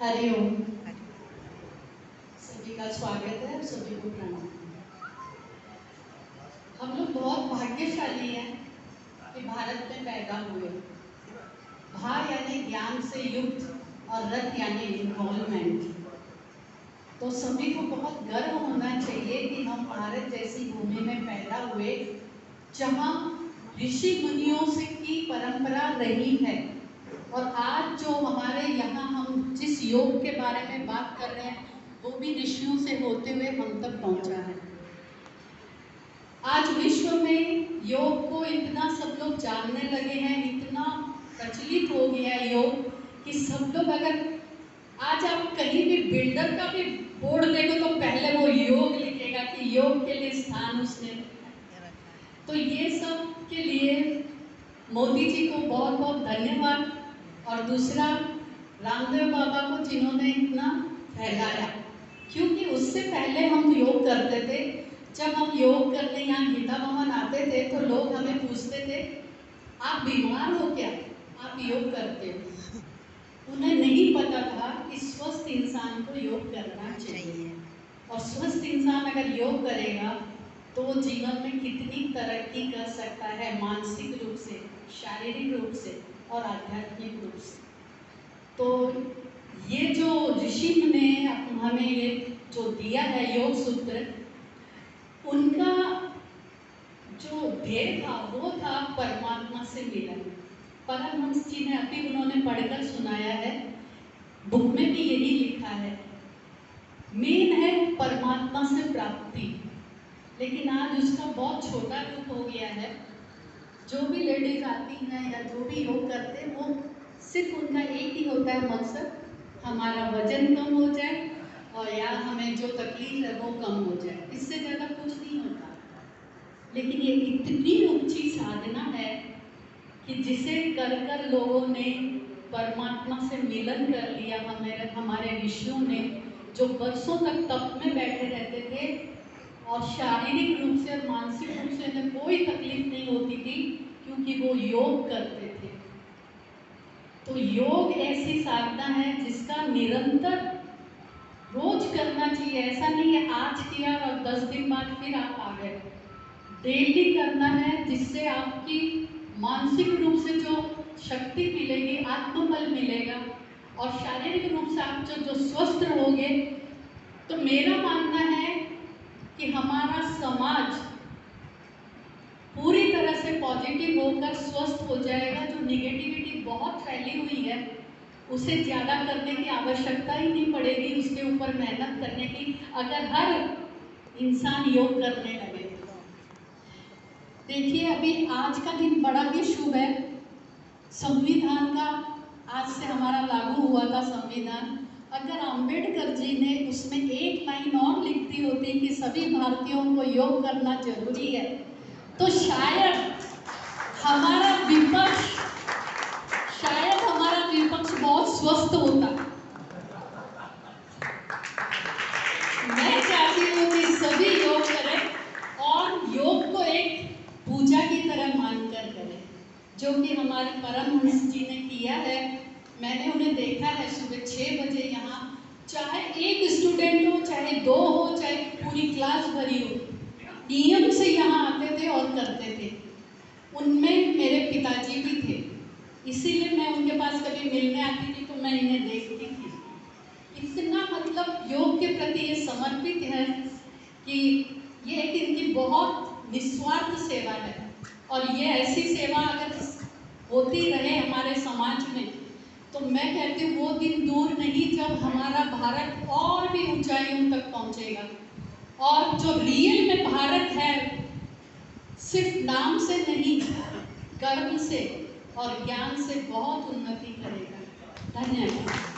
हरिओम। सभी का स्वागत है, सभी को प्रणाम। हम लोग बहुत भाग्यशाली हैं कि भारत में पैदा हुए। भा यानी ज्ञान से युक्त और रत यानी इन्वॉल्वमेंट। तो सभी को बहुत गर्व होना चाहिए कि हम भारत जैसी भूमि में पैदा हुए जहाँ ऋषि मुनियों से की परंपरा रही है। और आज जो हमारे यहाँ हम जिस योग के बारे में बात कर रहे हैं वो भी ऋषियों से होते हुए हम तक पहुँचा है। आज विश्व में योग को इतना सब लोग जानने लगे हैं, इतना प्रचलित हो गया है योग कि सब लोग, अगर आज आप कहीं भी बिल्डर का भी बोर्ड देखो तो पहले वो योग लिखेगा कि योग के लिए स्थान उसने। तो ये सब के लिए मोदी जी को बहुत बहुत धन्यवाद। और दूसरा रामदेव बाबा को जिन्होंने इतना फैलाया, क्योंकि उससे पहले हम योग करते थे। जब हम योग करने यहाँ गीता भवन आते थे तो लोग हमें पूछते थे आप बीमार हो क्या, आप योग करते हो। उन्हें नहीं पता था कि स्वस्थ इंसान को योग करना चाहिए। और स्वस्थ इंसान अगर योग करेगा तो वो जीवन में कितनी तरक्की कर सकता है, मानसिक रूप से, शारीरिक रूप से और आध्यात्मिक रूप से। तो ये जो ऋषि ने हमें ये जो दिया है योग सूत्र, उनका जो ध्येय था वो था परमात्मा से मिलन। परमहंस जी ने अभी उन्होंने पढ़कर सुनाया है, बुक में भी यही लिखा है, मेन है परमात्मा से प्राप्ति। लेकिन आज उसका बहुत छोटा रूप हो गया है। जो भी लेडीज आती हैं या जो भी योग करते हैं वो सिर्फ उनका एक ही होता है मकसद, हमारा वजन कम हो जाए और या हमें जो तकलीफ है वो कम हो जाए, इससे ज़्यादा कुछ नहीं होता। लेकिन ये इतनी ऊंची साधना है कि जिसे कर कर लोगों ने परमात्मा से मिलन कर लिया। हमारे ऋषियों ने जो वर्षों तक तप में बैठे रहते थे और शारीरिक रूप से और मानसिक रूप से उन्हें कोई तकलीफ नहीं होती थी क्योंकि वो योग करते थे। तो योग ऐसी साधना है जिसका निरंतर रोज करना चाहिए। ऐसा नहीं है आज किया और 10 दिन बाद फिर आप आ गए। डेली करना है, जिससे आपकी मानसिक रूप से जो शक्ति मिलेगी, आत्मबल मिलेगा और शारीरिक रूप से आप जो स्वस्थ रहोगे। तो मेरा मानना है कि हमारा समाज पूरी तरह से पॉजिटिव होकर स्वस्थ हो जाएगा। जो निगेटिविटी बहुत फैली हुई है उसे ज़्यादा करने की आवश्यकता ही नहीं पड़ेगी, उसके ऊपर मेहनत करने की, अगर हर इंसान योग करने लगे। देखिए अभी आज का दिन बड़ा ही शुभ है। संविधान का आज से हमारा लागू हुआ था संविधान। अगर अंबेडकर जी ने उसमें एक लाइन और लिख दी होती कि सभी भारतीयों को योग करना जरूरी है, तो शायद हमारा विपक्ष बहुत स्वस्थ होता। मैं चाहती हूँ कि सभी योग करें और योग को एक पूजा की तरह मानकर करें, जो कि हमारे परमहंस जी ने किया है। मैंने उन्हें देखा है सुबह 6 बजे यहाँ, चाहे एक स्टूडेंट हो, चाहे 2 हो, चाहे पूरी क्लास भरी हो, नियम से यहाँ आते थे और करते थे। उनमें मेरे पिताजी भी थे, इसीलिए मैं उनके पास कभी मिलने आती थी तो मैं इन्हें देखती थी। इतना मतलब योग के प्रति ये समर्पित है कि ये एक इनकी बहुत निस्वार्थ सेवा है। और ये ऐसी सेवा अगर होती रहे हमारे समाज में तो मैं कहती हूँ वो दिन दूर नहीं जब हमारा भारत और भी ऊंचाइयों तक पहुँचेगा। और जो रियल में भारत है, सिर्फ नाम से नहीं, कर्म से और ज्ञान से बहुत उन्नति करेगा। धन्यवाद।